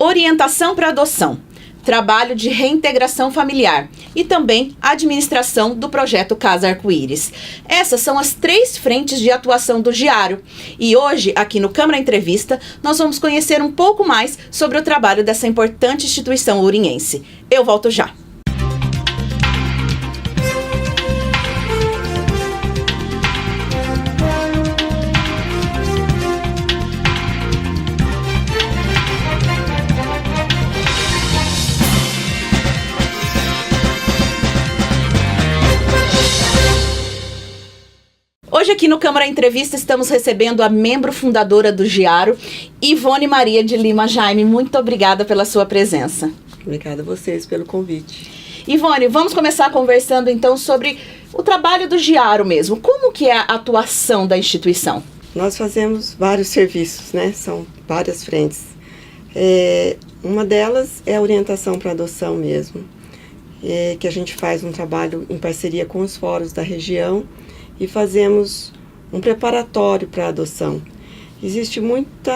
orientação para adoção, trabalho de reintegração familiar e também a administração do projeto Casa Arco-Íris. Essas são as 3 frentes de atuação do Giaro. E hoje, aqui no Câmara Entrevista, nós vamos conhecer um pouco mais sobre o trabalho dessa importante instituição ouriense. Eu volto já. Hoje aqui no Câmara Entrevista estamos recebendo a membro fundadora do Giaro, Ivone Maria de Lima Jaime. Muito obrigada pela sua presença. Obrigada a vocês pelo convite. Ivone, vamos começar conversando então sobre o trabalho do Giaro mesmo. Como que é a atuação da instituição? Nós fazemos vários serviços, né? São várias frentes. Uma delas é a orientação para adoção mesmo, que a gente faz um trabalho em parceria com os fóruns da região e fazemos um preparatório para a adoção. Existe muito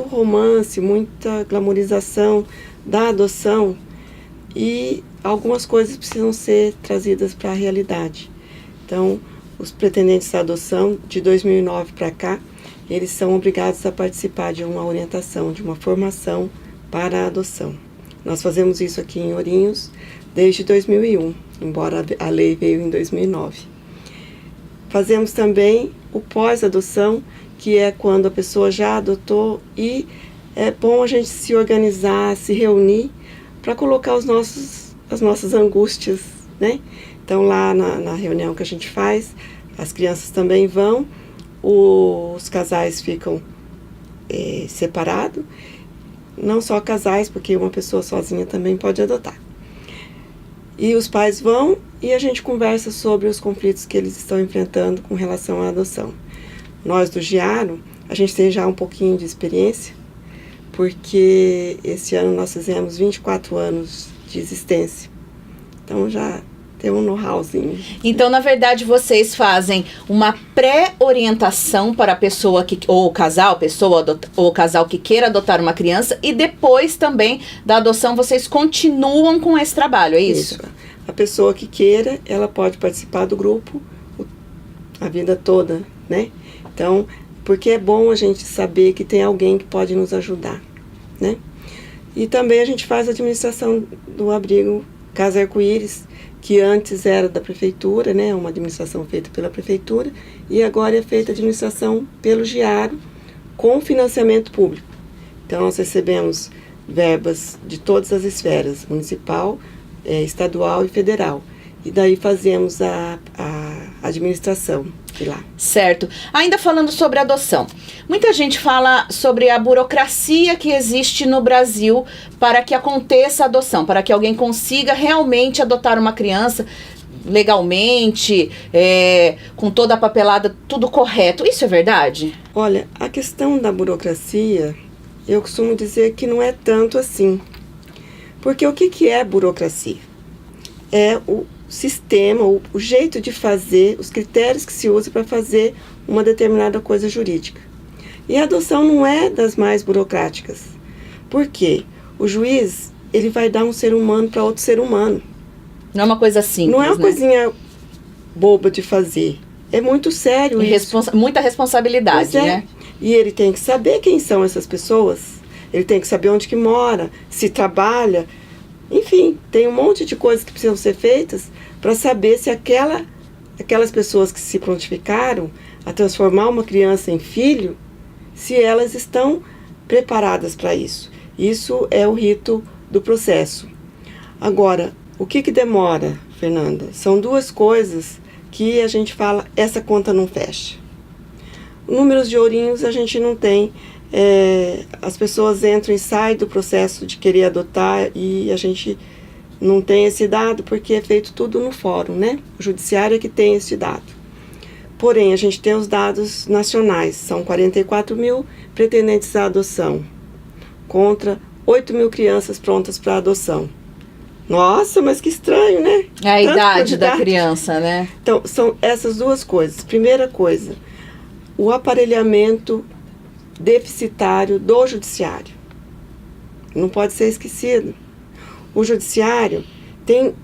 romance, muita glamorização da adoção e algumas coisas precisam ser trazidas para a realidade. Então, os pretendentes à adoção, de 2009 para cá, eles são obrigados a participar de uma orientação, de uma formação para a adoção. Nós fazemos isso aqui em Ourinhos desde 2001, embora a lei veio em 2009. Fazemos também o pós-adoção, que é quando a pessoa já adotou e é bom a gente se organizar, se reunir para colocar as nossas angústias, né? Então lá na reunião que a gente faz, as crianças também vão, os casais ficam separados, não só casais, porque uma pessoa sozinha também pode adotar. E os pais vão e a gente conversa sobre os conflitos que eles estão enfrentando com relação à adoção. Nós do Giaro, a gente tem já um pouquinho de experiência, porque esse ano nós fizemos 24 anos de existência. Então já tem um know-howzinho. Então, na verdade, vocês fazem uma pré-orientação para a pessoa ou o casal, ou o casal que queira adotar uma criança, e depois também da adoção vocês continuam com esse trabalho, é isso? A pessoa que queira, ela pode participar do grupo a vida toda, né? Então, porque é bom a gente saber que tem alguém que pode nos ajudar, né? E também a gente faz a administração do abrigo Casa Arco-Íris, que antes era da prefeitura, né, uma administração feita pela prefeitura, e agora é feita a administração pelo Giaro com financiamento público. Então nós recebemos verbas de todas as esferas, municipal, estadual e federal. E daí fazemos a administração de lá. Certo. Ainda falando sobre adoção, muita gente fala sobre a burocracia que existe no Brasil para que aconteça a adoção, para que alguém consiga realmente adotar uma criança legalmente, com toda a papelada, tudo correto. Isso é verdade? Olha, a questão da burocracia, eu costumo dizer que não é tanto assim. Porque o que é burocracia? É o sistema, o jeito de fazer, os critérios que se usa para fazer uma determinada coisa jurídica. E a adoção não é das mais burocráticas. Por quê? O juiz, ele vai dar um ser humano para outro ser humano. Não é uma coisa simples, não é uma né? Coisinha boba de fazer. É muito sério isso. Muita responsabilidade, né? E ele tem que saber quem são essas pessoas. Ele tem que saber onde que mora, se trabalha. Enfim, tem um monte de coisas que precisam ser feitas para saber se aquelas pessoas que se prontificaram a transformar uma criança em filho, se elas estão preparadas para isso. Isso é o rito do processo. Agora, o que demora, Fernanda? São 2 coisas que a gente fala, essa conta não fecha. Números de ourinhos a gente não tem. As pessoas entram e saem do processo de querer adotar e a gente não tem esse dado porque é feito tudo no fórum, né? O judiciário é que tem esse dado. Porém, a gente tem os dados nacionais, são 44 mil pretendentes à adoção, contra 8 mil crianças prontas para adoção. Nossa, mas que estranho, né? É a idade da criança, né? Então, são essas 2 coisas. Primeira coisa, o aparelhamento deficitário do judiciário. não pode ser esquecido. O judiciário tem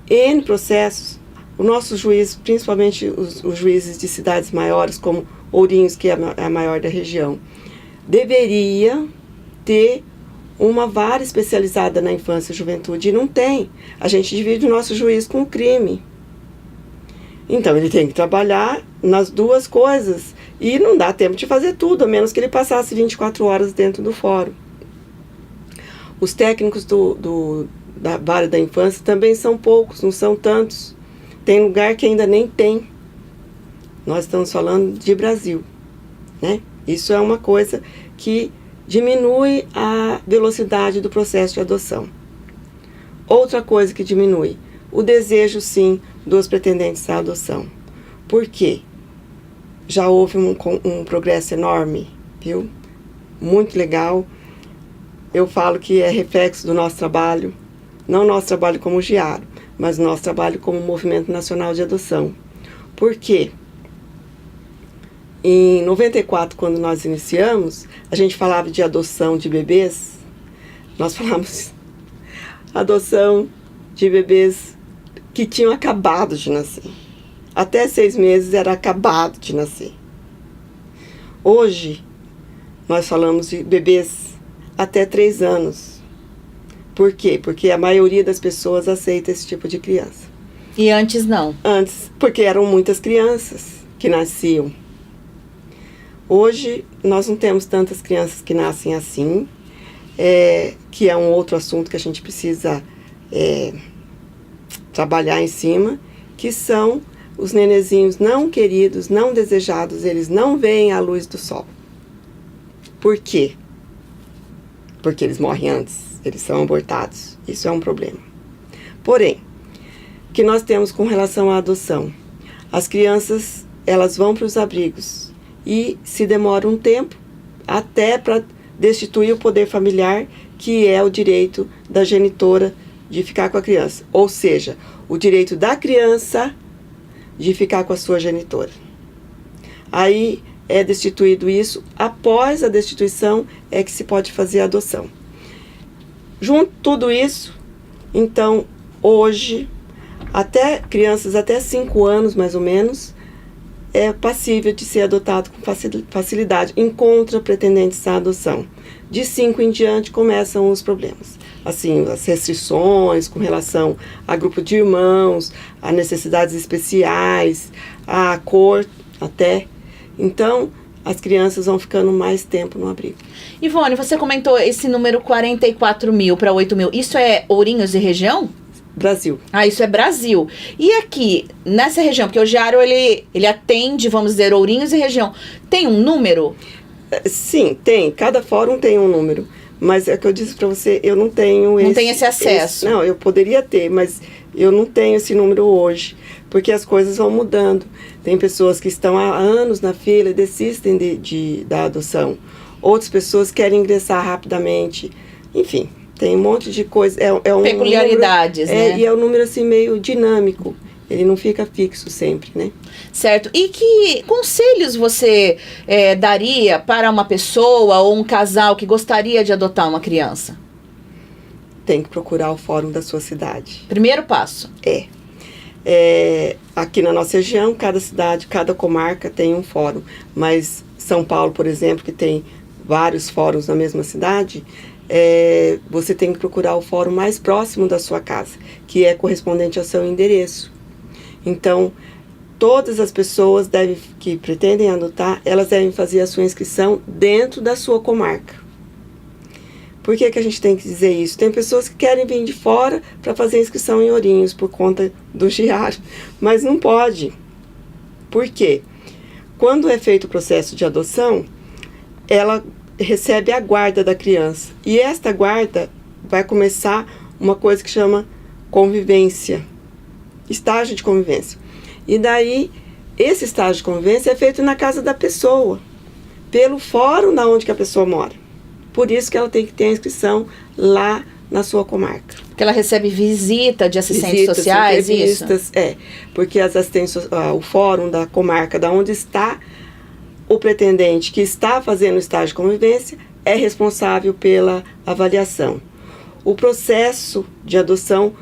N processos. O nosso juiz, principalmente os juízes de cidades maiores, como Ourinhos, que é a maior da região, deveria ter uma vara especializada na infância e juventude, e não tem. A gente divide o nosso juiz com o crime. Então, ele tem que trabalhar nas duas coisas, e não dá tempo de fazer tudo, a menos que ele passasse 24 horas dentro do fórum. Os técnicos da vara da infância também são poucos, não são tantos. Tem lugar que ainda nem tem. Nós estamos falando de Brasil, né? Isso é uma coisa que diminui a velocidade do processo de adoção. Outra coisa que diminui, o desejo, sim, dos pretendentes à adoção. Por quê? Já houve um progresso enorme, viu? Muito legal. Eu falo que é reflexo do nosso trabalho, não nosso trabalho como GIARO, mas nosso trabalho como Movimento Nacional de Adoção. Por quê? Em 94, quando nós iniciamos, a gente falava de adoção de bebês. Nós falamos adoção de bebês que tinham acabado de nascer. Até 6 meses era acabado de nascer. Hoje, nós falamos de bebês até 3 anos. Por quê? Porque a maioria das pessoas aceita esse tipo de criança. E antes não? Antes, porque eram muitas crianças que nasciam. Hoje, nós não temos tantas crianças que nascem assim, que é um outro assunto que a gente precisa trabalhar em cima, que são os nenezinhos não queridos, não desejados, eles não veem a luz do sol. Por quê? Porque eles morrem antes. Eles são abortados. Isso é um problema. Porém, o que nós temos com relação à adoção? As crianças, elas vão para os abrigos e se demora um tempo até para destituir o poder familiar, que é o direito da genitora de ficar com a criança. Ou seja, o direito da criança de ficar com a sua genitora. Aí é destituído isso. Após a destituição é que se pode fazer a adoção. Junto tudo isso, então, hoje, até crianças até 5 anos, mais ou menos, é passível de ser adotado com facilidade. Encontra pretendentes à adoção. De 5 em diante começam os problemas. Assim, as restrições com relação a grupo de irmãos, a necessidades especiais, a cor até. Então, as crianças vão ficando mais tempo no abrigo. Ivone, você comentou esse número 44 mil para 8 mil. Isso é Ourinhos e região? Brasil. Ah, isso é Brasil. E aqui, nessa região, porque o GIARO, ele atende, vamos dizer, Ourinhos e região. Tem um número? Sim, tem. Cada fórum tem um número. Mas é o que eu disse para você, eu não tenho Não tem esse acesso. Não, eu poderia ter, mas eu não tenho esse número hoje. Porque as coisas vão mudando. Tem pessoas que estão há anos na fila e desistem da adoção. Outras pessoas querem ingressar rapidamente. Enfim, tem um monte de coisa. É um peculiaridades, número, né? E é um número assim meio dinâmico. Ele não fica fixo sempre, né? Certo. E que conselhos você daria para uma pessoa ou um casal que gostaria de adotar uma criança? Tem que procurar o fórum da sua cidade. Primeiro passo. Aqui na nossa região, cada cidade, cada comarca tem um fórum. Mas São Paulo, por exemplo, que tem vários fóruns na mesma cidade, você tem que procurar o fórum mais próximo da sua casa, que é correspondente ao seu endereço. Então, todas as pessoas que pretendem adotar, elas devem fazer a sua inscrição dentro da sua comarca. Por que a gente tem que dizer isso? Tem pessoas que querem vir de fora para fazer inscrição em Ourinhos por conta do GIARO, mas não pode. Por quê? Quando é feito o processo de adoção, ela recebe a guarda da criança. E esta guarda vai começar uma coisa que chama convivência. Estágio de convivência. E daí, esse estágio de convivência é feito na casa da pessoa, pelo fórum da onde que a pessoa mora. Por isso que ela tem que ter a inscrição lá na sua comarca. Porque ela recebe visita de assistentes sociais, entrevistas, isso? Porque as assistentes, o fórum da comarca, da onde está o pretendente que está fazendo o estágio de convivência, é responsável pela avaliação. O processo de adoção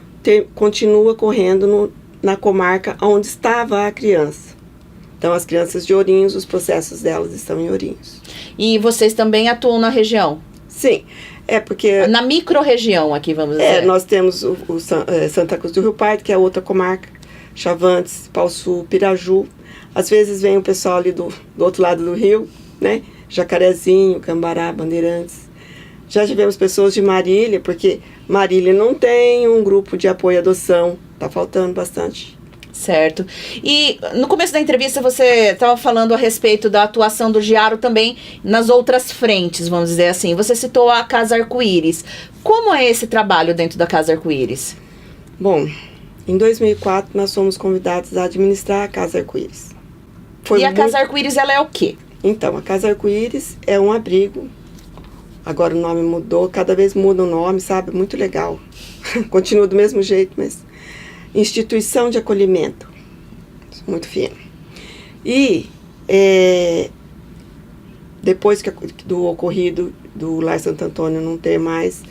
continua correndo na comarca onde estava a criança. Então, as crianças de Ourinhos, os processos delas estão em Ourinhos. E vocês também atuam na região? Sim, porque... Na micro-região aqui, vamos dizer. Nós temos Santa Cruz do Rio Pardo, que é outra comarca, Chavantes, Pau Sul, Piraju. Às vezes vem o pessoal ali do outro lado do rio, né? Jacarezinho, Cambará, Bandeirantes. Já tivemos pessoas de Marília, porque Marília não tem um grupo de apoio à adoção. Está faltando bastante. Certo. E no começo da entrevista você estava falando a respeito da atuação do Giaro também nas outras frentes, vamos dizer assim. Você citou a Casa Arco-Íris. Como é esse trabalho dentro da Casa Arco-Íris? Bom, em 2004 nós fomos convidados a administrar a Casa Arco-Íris. A Casa Arco-Íris, ela é o quê? Então, a Casa Arco-Íris é um abrigo. Agora o nome mudou, cada vez muda o nome, sabe? Muito legal. Continua do mesmo jeito, mas... Instituição de acolhimento. Muito fino. E depois do ocorrido do Lar Santo Antônio não ter mais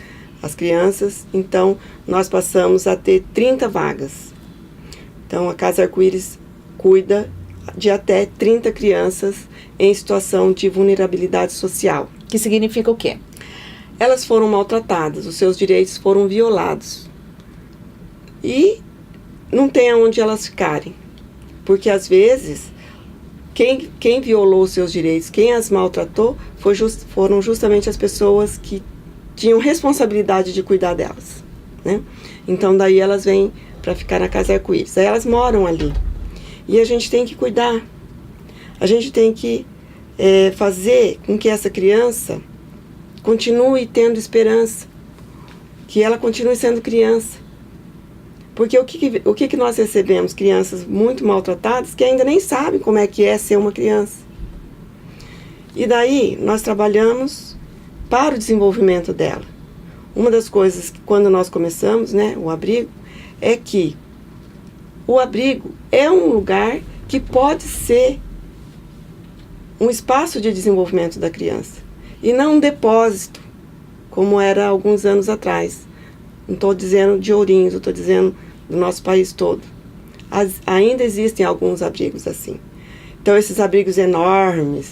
as crianças, então nós passamos a ter 30 vagas. Então a Casa Arco-Íris cuida de até 30 crianças em situação de vulnerabilidade social. Que significa o quê? Elas foram maltratadas, os seus direitos foram violados. E não tem aonde elas ficarem. Porque, às vezes, quem violou os seus direitos, quem as maltratou, foram justamente as pessoas que tinham responsabilidade de cuidar delas, né? Então, daí elas vêm para ficar na Casa Arco-Íris. Aí elas moram ali. E a gente tem que cuidar. A gente tem que fazer com que essa criança continue tendo esperança. Que ela continue sendo criança. Porque o que nós recebemos? Crianças muito maltratadas que ainda nem sabem como é que é ser uma criança. E daí nós trabalhamos para o desenvolvimento dela. Uma das coisas que quando nós começamos, né, o abrigo, é que o abrigo é um lugar que pode ser um espaço de desenvolvimento da criança. E não um depósito, como era há alguns anos atrás. Não estou dizendo de Ourinhos, eu estou dizendo do nosso país todo. Ainda existem alguns abrigos assim. Então, esses abrigos enormes,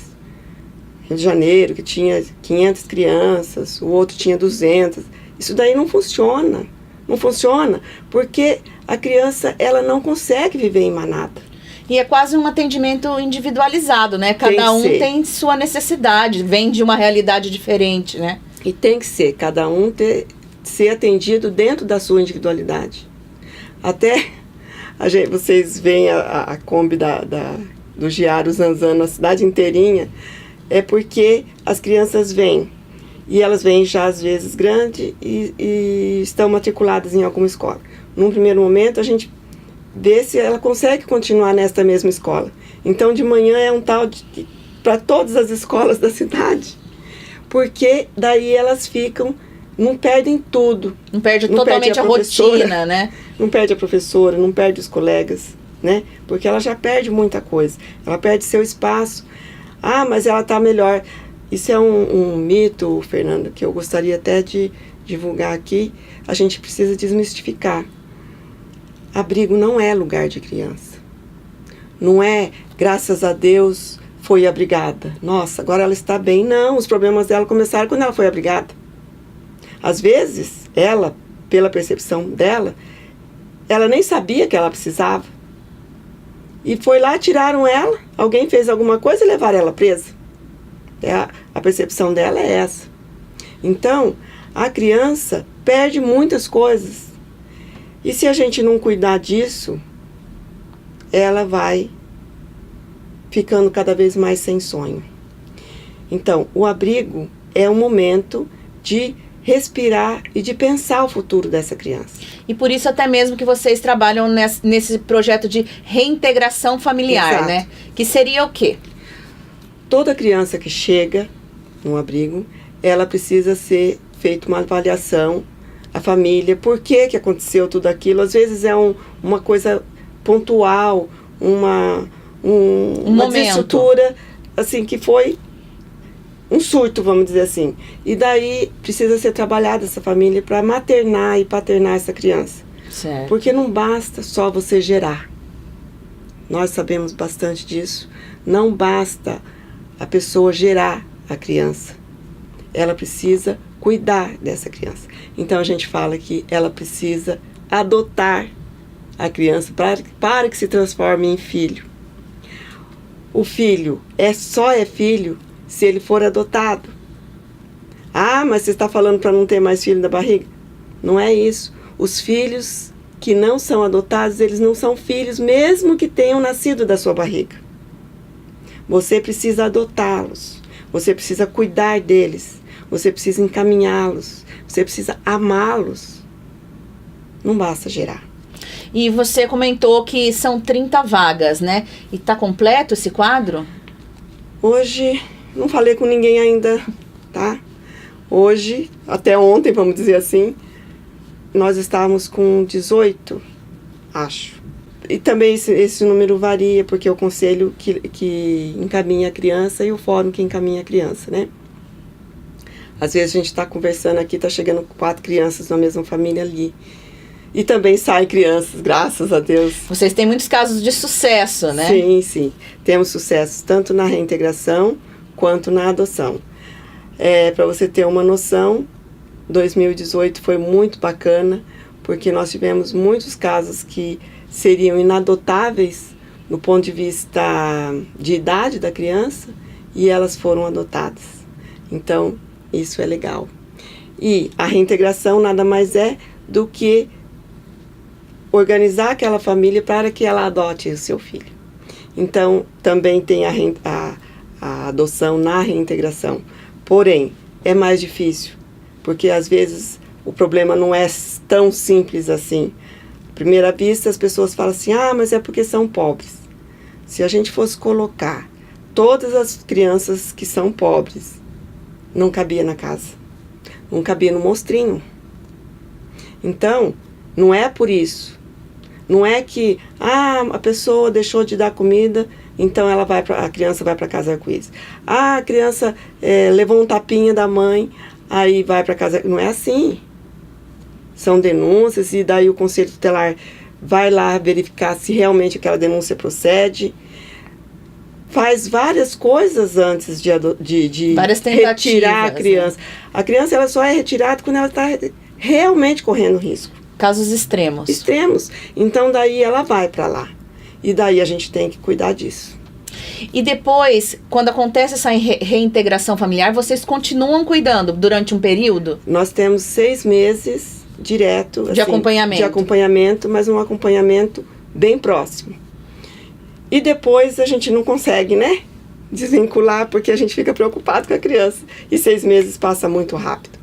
Rio de Janeiro, que tinha 500 crianças, o outro tinha 200, isso daí não funciona. Não funciona porque a criança, ela não consegue viver em manada. E é quase um atendimento individualizado, né? Cada um tem sua necessidade, vem de uma realidade diferente, né? E tem que ser, cada um ser atendido dentro da sua individualidade. Até vocês veem a Kombi do Giaro zanzando a cidade inteirinha, é porque as crianças vêm, e elas vêm já às vezes grandes e estão matriculadas em alguma escola. Num primeiro momento a gente vê se ela consegue continuar nesta mesma escola. Então de manhã é um tal para todas as escolas da cidade, porque daí elas ficam... Não perdem tudo. Não perde totalmente a rotina, né? Não perde a professora, não perde os colegas, né? Porque ela já perde muita coisa. Ela perde seu espaço. Ah, mas ela está melhor. Isso é um mito, Fernanda, que eu gostaria até de divulgar aqui. A gente precisa desmistificar. Abrigo não é lugar de criança. Não é, graças a Deus, foi abrigada. Nossa, agora ela está bem. Não, os problemas dela começaram quando ela foi abrigada. Às vezes, ela, pela percepção dela, ela nem sabia que ela precisava. E foi lá, tiraram ela, alguém fez alguma coisa e levaram ela presa. A percepção dela é essa. Então, a criança perde muitas coisas. E se a gente não cuidar disso, ela vai ficando cada vez mais sem sonho. Então, o abrigo é um momento de respirar e de pensar o futuro dessa criança. E por isso até mesmo que vocês trabalham nesse projeto de reintegração familiar, Exato. né? Que seria o quê? Toda criança que chega no abrigo, ela precisa ser feita uma avaliação, a família, por que aconteceu tudo aquilo. Às vezes é uma coisa pontual, uma desestrutura, assim, que foi um surto, vamos dizer assim. E daí precisa ser trabalhada essa família para maternar e paternar essa criança. Certo. Porque não basta só você gerar. Nós sabemos bastante disso. Não basta a pessoa gerar a criança. Ela precisa cuidar dessa criança. Então a gente fala que ela precisa adotar a criança para que se transforme em filho. O filho só é filho se ele for adotado. Ah, mas você está falando para não ter mais filho da barriga? Não é isso. Os filhos que não são adotados, eles não são filhos, mesmo que tenham nascido da sua barriga. Você precisa adotá-los. Você precisa cuidar deles. Você precisa encaminhá-los. Você precisa amá-los. Não basta gerar. E você comentou que são 30 vagas, né? E tá completo esse quadro? Hoje, não falei com ninguém ainda, tá? Hoje, até ontem, vamos dizer assim, nós estávamos com 18, acho. E também esse número varia, porque é o conselho que encaminha a criança e o fórum que encaminha a criança, né? Às vezes a gente está conversando aqui, está chegando 4 crianças na mesma família ali. E também saem crianças, graças a Deus. Vocês têm muitos casos de sucesso, né? Sim, sim. Temos sucesso tanto na reintegração quanto na adoção. Para você ter uma noção, 2018 foi muito bacana, porque nós tivemos muitos casos que seriam inadotáveis no ponto de vista de idade da criança e elas foram adotadas. Então, isso é legal. E a reintegração nada mais é do que organizar aquela família para que ela adote o seu filho. Então, também tem a adoção na reintegração. Porém, é mais difícil, porque às vezes o problema não é tão simples assim. À primeira vista, as pessoas falam assim, mas é porque são pobres. Se a gente fosse colocar todas as crianças que são pobres, não cabia na casa. Não cabia no monstrinho. Então, não é por isso. Não é que a pessoa deixou de dar comida, então a criança vai para casa arco-íris. A criança levou um tapinha da mãe, aí vai para casa. Não é assim. São denúncias e daí o Conselho Tutelar vai lá verificar se realmente aquela denúncia procede. Faz várias coisas antes de retirar a criança. Né? A criança ela só é retirada quando ela está realmente correndo risco. Casos extremos. Extremos. Então, daí ela vai para lá. E daí a gente tem que cuidar disso. E depois, quando acontece essa reintegração familiar, vocês continuam cuidando durante um período? Nós temos 6 meses direto. De acompanhamento. De acompanhamento, mas um acompanhamento bem próximo. E depois a gente não consegue, né? Desvincular, porque a gente fica preocupado com a criança. E 6 meses passa muito rápido.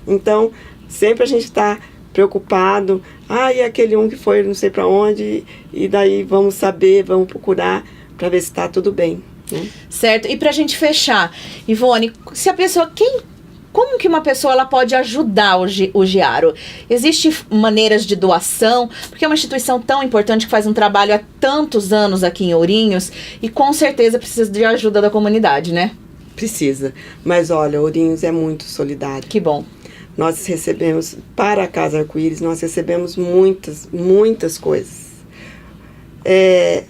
Então, sempre a gente está preocupado, e aquele um que foi não sei para onde, e daí vamos saber, vamos procurar para ver se está tudo bem. Né? Certo, e para a gente fechar, Ivone, se a pessoa, como que uma pessoa ela pode ajudar o Giaro? Existem maneiras de doação, porque é uma instituição tão importante que faz um trabalho há tantos anos aqui em Ourinhos, e com certeza precisa de ajuda da comunidade, né? Precisa, mas olha, Ourinhos é muito solidário. Que bom. Nós recebemos, para a Casa Arco-Íris, nós recebemos muitas coisas.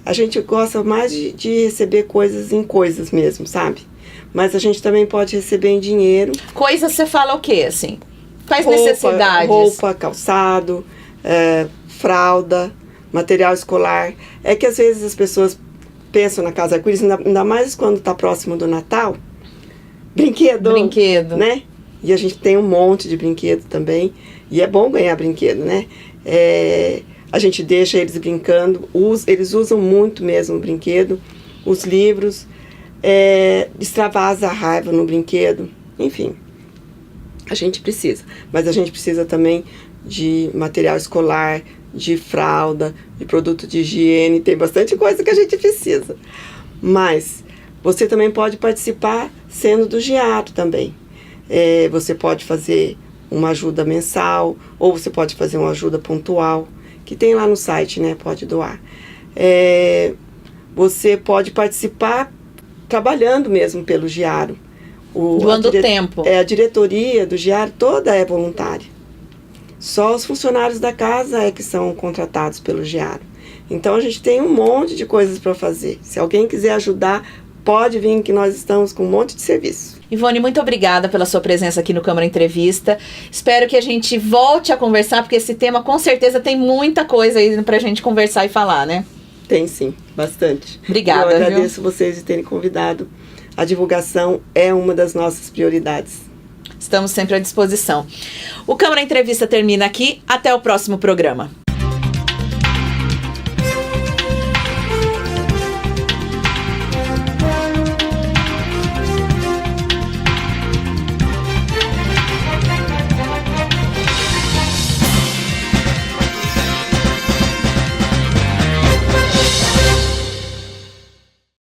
A gente gosta mais de receber coisas em coisas mesmo, sabe? Mas a gente também pode receber em dinheiro. Coisas, você fala o quê, assim? Quais necessidades? Roupa, calçado, fralda, material escolar. É que às vezes as pessoas pensam na Casa Arco-Íris, ainda mais quando está próximo do Natal. Brinquedo. Né? E a gente tem um monte de brinquedo também. E é bom ganhar brinquedo, né? A gente deixa eles brincando. Eles usam muito mesmo o brinquedo. Os livros. Extravasa a raiva no brinquedo. Enfim. A gente precisa. Mas a gente precisa também de material escolar, de fralda, de produto de higiene. Tem bastante coisa que a gente precisa. Mas você também pode participar sendo do Giaro também. Você pode fazer uma ajuda mensal, ou você pode fazer uma ajuda pontual, que tem lá no site, né? Pode doar. Você pode participar trabalhando mesmo pelo Giaro. Doando tempo. A diretoria do GIARO toda é voluntária. Só os funcionários da casa é que são contratados pelo GIARO. Então a gente tem um monte de coisas para fazer. Se alguém quiser ajudar, pode vir, que nós estamos com um monte de serviço. Ivone, muito obrigada pela sua presença aqui no Câmara Entrevista. Espero que a gente volte a conversar, porque esse tema com certeza tem muita coisa aí pra gente conversar e falar, né? Tem sim, bastante. Obrigada, eu agradeço vocês de terem convidado. A divulgação é uma das nossas prioridades. Estamos sempre à disposição. O Câmara Entrevista termina aqui. Até o próximo programa.